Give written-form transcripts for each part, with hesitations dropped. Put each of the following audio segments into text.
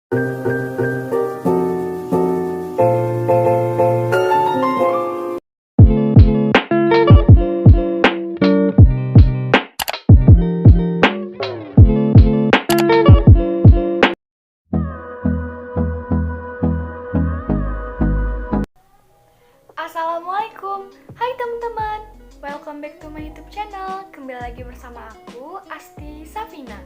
Assalamualaikum, hai teman-teman, welcome back to my YouTube channel. Kembali lagi bersama aku, Asti Safina.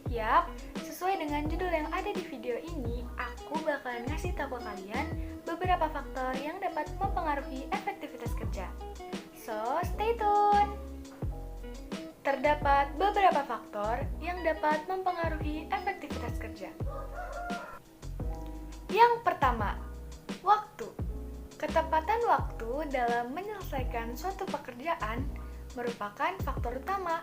Yap, sesuai dengan judul yang ada di video ini, aku bakalan ngasih tahu ke kalian beberapa faktor yang dapat mempengaruhi efektivitas kerja. So, stay tune. Terdapat beberapa faktor yang dapat mempengaruhi efektivitas kerja. Yang pertama, waktu. Ketepatan waktu dalam menyelesaikan suatu pekerjaan merupakan faktor utama.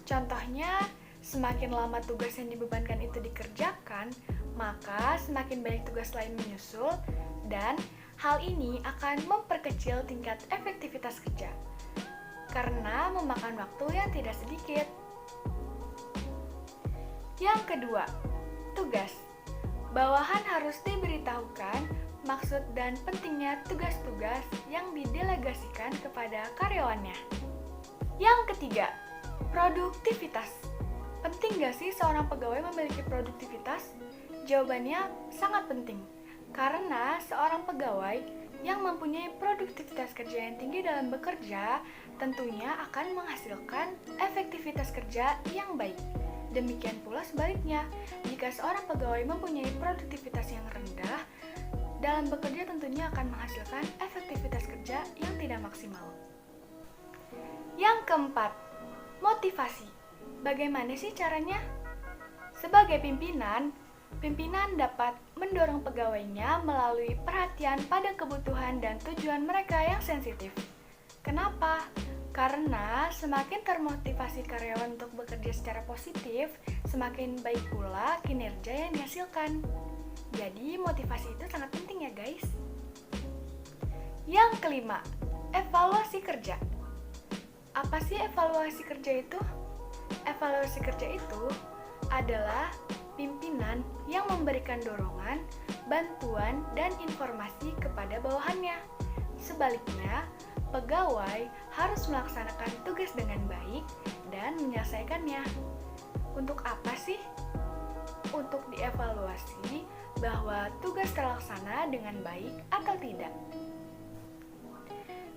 Contohnya, semakin lama tugas yang dibebankan itu dikerjakan, maka semakin banyak tugas lain menyusul, dan hal ini akan memperkecil tingkat efektivitas kerja karena memakan waktu yang tidak sedikit. Yang kedua, tugas. Bawahan harus diberitahukan maksud dan pentingnya tugas-tugas yang didelegasikan kepada karyawannya. Yang ketiga, produktivitas. Penting gak sih seorang pegawai memiliki produktivitas? Jawabannya sangat penting, karena seorang pegawai yang mempunyai produktivitas kerja yang tinggi dalam bekerja tentunya akan menghasilkan efektivitas kerja yang baik. Demikian pula sebaliknya, jika seorang pegawai mempunyai produktivitas yang rendah dalam bekerja tentunya akan menghasilkan efektivitas kerja yang tidak maksimal. Yang keempat, motivasi. Bagaimana sih caranya? Sebagai pimpinan dapat mendorong pegawainya melalui perhatian pada kebutuhan dan tujuan mereka yang sensitif. Kenapa? Karena semakin termotivasi karyawan untuk bekerja secara positif, semakin baik pula kinerja yang dihasilkan. Jadi motivasi itu sangat penting ya guys. Yang kelima, evaluasi kerja. Apa sih evaluasi kerja itu? Evaluasi kerja itu adalah pimpinan yang memberikan dorongan, bantuan, dan informasi kepada bawahannya. Sebaliknya, pegawai harus melaksanakan tugas dengan baik dan menyelesaikannya. Untuk apa sih? Untuk dievaluasi bahwa tugas terlaksana dengan baik atau tidak.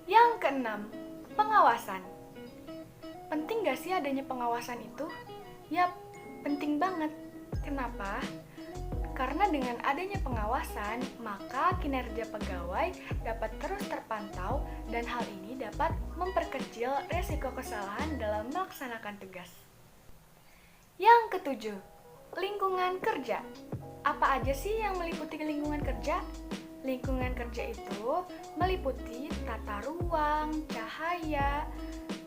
Yang keenam, pengawasan. Penting gak sih adanya pengawasan itu? Yap, penting banget. Kenapa? Karena dengan adanya pengawasan, maka kinerja pegawai dapat terus terpantau dan hal ini dapat memperkecil resiko kesalahan dalam melaksanakan tugas. Yang ketujuh, lingkungan kerja. Apa aja sih yang meliputi lingkungan kerja? Lingkungan kerja itu meliputi tata ruang, cahaya,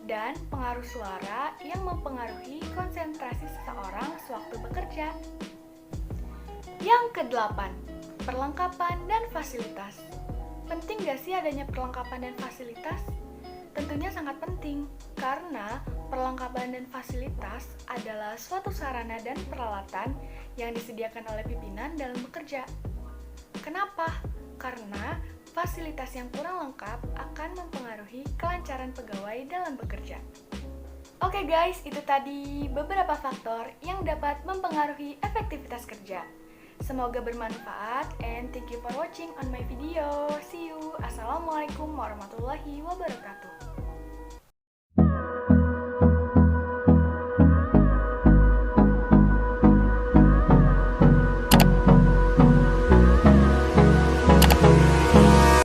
dan pengaruh suara yang mempengaruhi konsentrasi seseorang sewaktu bekerja. Yang kedelapan, perlengkapan dan fasilitas. Penting gak sih adanya perlengkapan dan fasilitas? Tentunya sangat penting, karena perlengkapan dan fasilitas adalah suatu sarana dan peralatan yang disediakan oleh pimpinan dalam bekerja. Kenapa? Karena fasilitas yang kurang lengkap akan mempengaruhi kelancaran pegawai dalam bekerja. Oke guys, itu tadi beberapa faktor yang dapat mempengaruhi efektivitas kerja. Semoga bermanfaat and thank you for watching on my video. See you. Assalamualaikum warahmatullahi wabarakatuh.